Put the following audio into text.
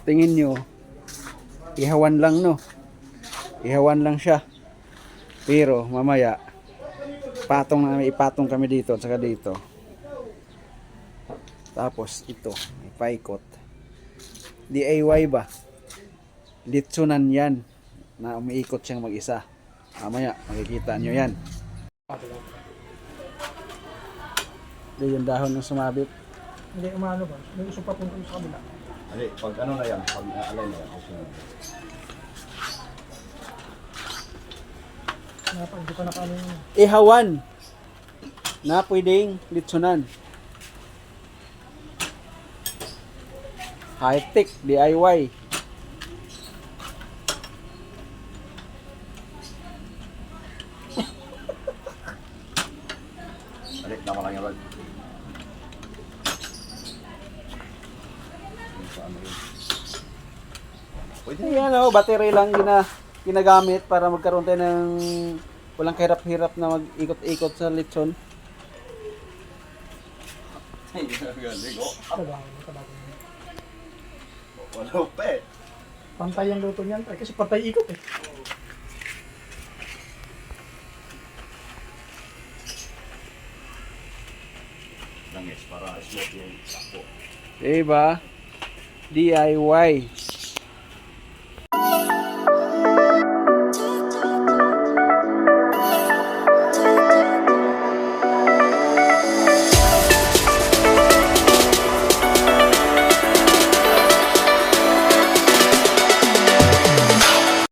tingin nyo, ihawan lang no. Ihawan lang siya. Pero mamaya, ipatong kami dito at saka dito. Tapos ito, ipaikot. DIY ba? Litsunan yan na umiikot siyang mag-isa. Mamaya, makikita nyo yan. Ito yung dahon ng sumabit. Hindi umano ba? May uso pa tungkol sa kabila. Ali, pag ano na yan, pag naalay na yan, okay. Hindi pa nakaano yun. Ihawan na pwedeng litsunan. High-tech, DIY. Ali, tama lang yan, Rod. Ano yun? Pwede na yan. Ayan o, battery lang ginagamit para magkaroon tayo ng walang kahirap-hirap na mag-ikot-ikot sa litson. Galing, oh. Trabaho. Wala pa eh. Pantay ang luto niyan. Kasi pantay ikot eh. Langis para smooth yung sakpo. Diba? DIY.